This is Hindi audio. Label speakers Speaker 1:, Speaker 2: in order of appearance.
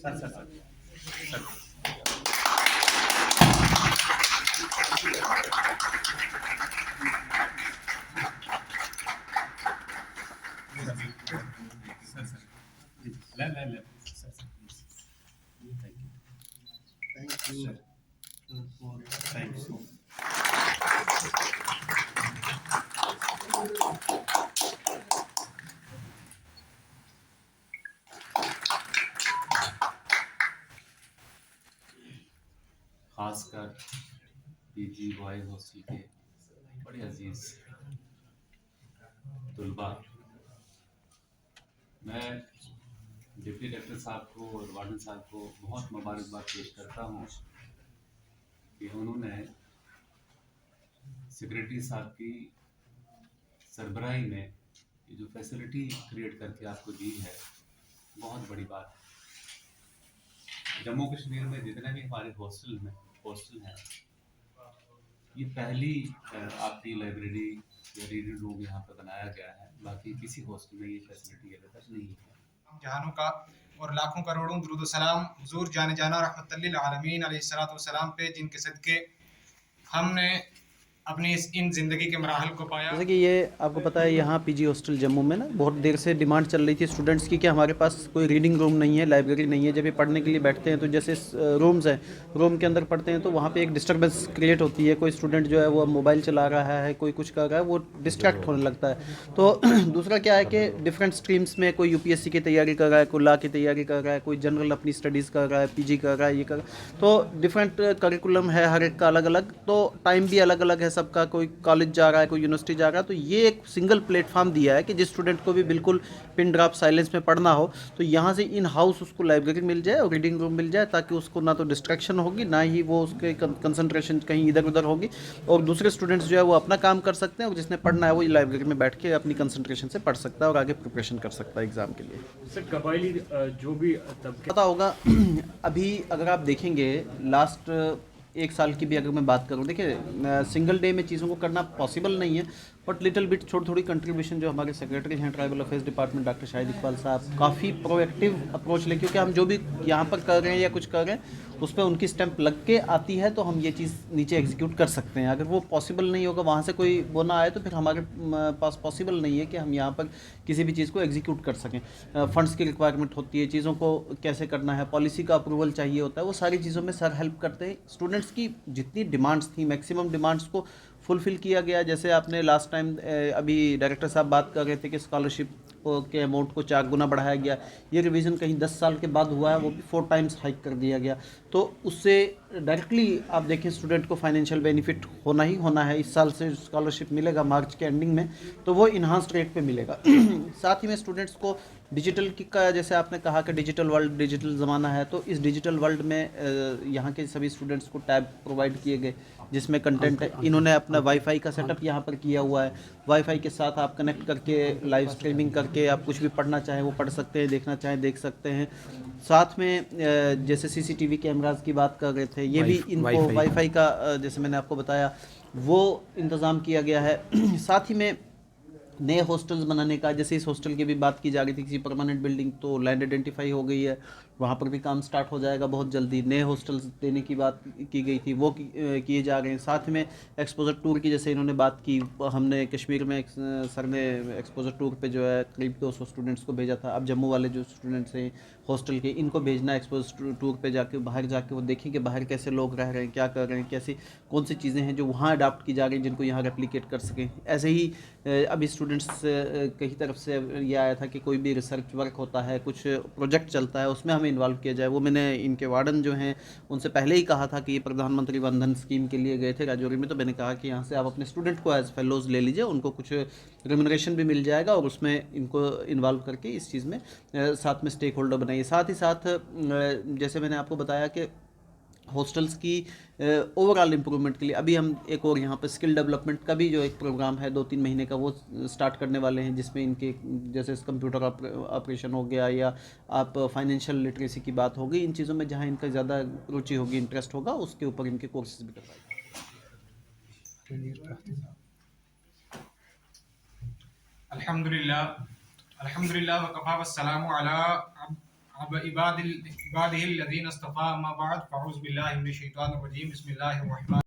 Speaker 1: Sir sir sir sir sir ला ला ला sir sir thank you thank you खासकर पीजी बॉयज हॉस्टल के बड़े अजीज तुलबा, मैं डिप्टी डायरेक्टर साहब को और वार्डन साहब को बहुत मुबारकबाद पेश करता हूँ कि उन्होंने सेक्रेटरी साहब की सरबराही में ये जो फैसिलिटी क्रिएट करके आपको दी है, बहुत बड़ी बात है। जम्मू कश्मीर में जितने भी हमारे हॉस्टल हैं, ये पहली आपकी लाइब्रेरी या रीडिंग रूम यहाँ पर बनाया गया है। बाकी किसी हॉस्टल में ये फैसिलिटी अभी तक नहीं है।
Speaker 2: जहानों का और लाखों करोड़ों दुरूद सलाम हुजूर जाने जाना रहमतुल लिल आलमीन अलैहिस्सलातु वस्सलाम पे, जिनके सदके हमने अपनी इन ज़िंदगी के मराहल को पाया।
Speaker 3: जैसे कि ये आपको पता है यहाँ पीजी हॉस्टल जम्मू में ना बहुत देर से डिमांड चल रही थी स्टूडेंट्स की कि हमारे पास कोई रीडिंग रूम नहीं है, लाइब्रेरी नहीं है। जब ये पढ़ने के लिए बैठते हैं तो जैसे रूम्स हैं, रूम के अंदर पढ़ते हैं तो वहाँ पे एक डिस्टर्बेंस क्रिएट होती है। कोई स्टूडेंट जो है वो मोबाइल चला रहा है, कोई कुछ कर रहा है, वो डिस्ट्रैक्ट होने लगता है। तो दूसरा क्या है कि डिफरेंट स्ट्रीम्स में कोई यूपीएससी की तैयारी कर रहा है, कोई लॉ की तैयारी कर रहा है, कोई जनरल अपनी स्टडीज़ कर रहा है, पीजी कर रहा है, ये कर रहा है। तो डिफरेंट करिकुलम है हर एक का अलग अलग, तो टाइम भी अलग अलग है सबका। कोई कॉलेज जा रहा है, कोई यूनिवर्सिटी जा रहा है। तो ये एक सिंगल प्लेटफॉर्म दिया है कि जिस स्टूडेंट को भी बिल्कुल पिन ड्रॉप साइलेंस में पढ़ना हो तो यहाँ से इन हाउस उसको लाइब्रेरी मिल जाए और रीडिंग रूम मिल जाए, ताकि उसको ना तो डिस्ट्रैक्शन होगी, ना ही वो उसके कंसंट्रेशन कहीं इधर उधर होगी। और दूसरे स्टूडेंट्स जो है वो अपना काम कर सकते हैं और जिसने पढ़ना है वो लाइब्रेरी में बैठ के अपनी कंसंट्रेशन से पढ़ सकता है और आगे प्रिपरेशन कर सकता है एग्ज़ाम के लिए।
Speaker 4: सर कबायली जो भी तबके
Speaker 3: पता होगा अभी अगर आप देखेंगे लास्ट एक साल की भी अगर मैं बात करूं, देखिए सिंगल डे में चीज़ों को करना पॉसिबल नहीं है, बट लिटिल बिट छोटी थोड़ी कंट्रीब्यूशन जो हमारे सेक्रेटरी हैं tribal affairs department doctor Shahid Iqbal साहब काफ़ी प्रोएक्टिव अप्रोच ले, क्योंकि हम जो भी यहाँ पर कर रहे हैं या कुछ कर रहे हैं उस पर उनकी स्टैंप लग के आती है तो हम ये चीज़ नीचे एग्जीक्यूट कर सकते हैं। अगर वो पॉसिबल नहीं होगा, वहाँ से कोई वो ना आए, तो फिर हमारे पास पॉसिबल नहीं है कि हम यहाँ पर किसी भी चीज़ को एग्जीक्यूट कर सकें। फंड्स की रिक्वायरमेंट होती है, चीज़ों को कैसे करना है, पॉलिसी का अप्रूवल चाहिए होता है, वो सारी चीज़ों में सर हेल्प करते हैं। स्टूडेंट्स की जितनी डिमांड्स थी मैक्सिमम डिमांड्स को फुलफ़िल किया गया। जैसे आपने लास्ट टाइम अभी डायरेक्टर साहब बात कर रहे थे कि स्कॉलरशिप के अमाउंट को 4 गुना बढ़ाया गया। ये रिवीजन कहीं 10 साल के बाद हुआ है, वो भी 4 टाइम्स हाइक कर दिया गया। तो उससे डायरेक्टली आप देखें स्टूडेंट को फाइनेंशियल बेनिफिट होना ही होना है। इस साल से स्कॉलरशिप मिलेगा मार्च के एंडिंग में, तो वो इन्हांस्ड रेट पे मिलेगा। साथ ही में स्टूडेंट्स को डिजिटल की का, जैसे आपने कहा कि डिजिटल वर्ल्ड, डिजिटल ज़माना है, तो इस डिजिटल वर्ल्ड में यहाँ के सभी स्टूडेंट्स को टैब प्रोवाइड किए गए जिसमें कंटेंट है। इन्होंने अपना वाईफाई का सेटअप यहाँ पर किया हुआ है। वाईफाई के साथ आप कनेक्ट करके लाइव स्ट्रीमिंग करके आप कुछ भी पढ़ना चाहें वो पढ़ सकते हैं, देखना चाहें देख सकते हैं। साथ में जैसे सीसीटीवी कैमरास की बात कर रहे थे, ये भी इनको वाईफाई का जैसे मैंने आपको बताया वो इंतज़ाम किया गया है। साथ ही में नए हॉस्टल्स बनाने का, जैसे इस हॉस्टल की भी बात की जा रही थी किसी परमानेंट बिल्डिंग, तो लैंड आइडेंटिफाई हो गई है, वहाँ पर भी काम स्टार्ट हो जाएगा बहुत जल्दी। नए हॉस्टल्स देने की बात की गई थी, वो किए जा रहे हैं। साथ में एक्सपोजर टूर की जैसे इन्होंने बात की, हमने कश्मीर में सर ने एक्सपोजर टूर पे जो है करीब 200 स्टूडेंट्स को भेजा था। अब जम्मू वाले जो स्टूडेंट्स हैं हॉस्टल के, इनको भेजना एक्सपोजर टूर पे जाके, बाहर जाके वो देखें कि बाहर कैसे लोग रह रहे हैं, क्या कर रहे हैं, कैसी कौन सी चीज़ें हैं जो वहाँ अडाप्ट की जा रही हैं जिनको यहाँ रेप्लिकेट कर सकें। ऐसे ही अभी स्टूडेंट्स की तरफ से ये आया था कि कोई भी रिसर्च वर्क होता है, कुछ प्रोजेक्ट चलता है, उसमें हमें इन्वॉल्व किया जाए। वो मैंने इनके वार्डन जो हैं उनसे पहले ही कहा था कि ये प्रधानमंत्री वंदन स्कीम के लिए गए थे राजौरी में, तो मैंने कहा कि यहाँ से आप अपने स्टूडेंट को एज फेलोज़ ले लीजिए, उनको कुछ रेम्यूनरेशन भी मिल जाएगा और उसमें इनको इन्वॉल्व करके इस चीज़ में साथ में स्टेक होल्डर बनाइए। साथ ही साथ जैसे मैंने आपको बताया कि हॉस्टल्स की ओवरऑल इम्प्रूवमेंट के लिए अभी हम एक और यहाँ पर स्किल डेवलपमेंट का भी जो एक प्रोग्राम है 2-3 महीने का, वो स्टार्ट करने वाले हैं, जिसमें इनके जैसे कंप्यूटर ऑपरेशन हो गया या आप फाइनेंशियल लिटरेसी की बात होगी, इन चीज़ों में जहाँ इनका ज़्यादा रुचि होगी, इंटरेस्ट होगा, उसके ऊपर इनके कोर्सेज भी करवाएंगे।
Speaker 2: अल्हम्दुलिल्लाह अल्हम्दुलिल्लाह व कफ़ा वस्सलामु अला अब इबादिहिल्लज़ीना इस्तफ़ा अम्मा बाद फ़अऊज़ु बिल्लाहि मिनश शैतानिर रजीम बिस्मिल्लाहिर रहमानिर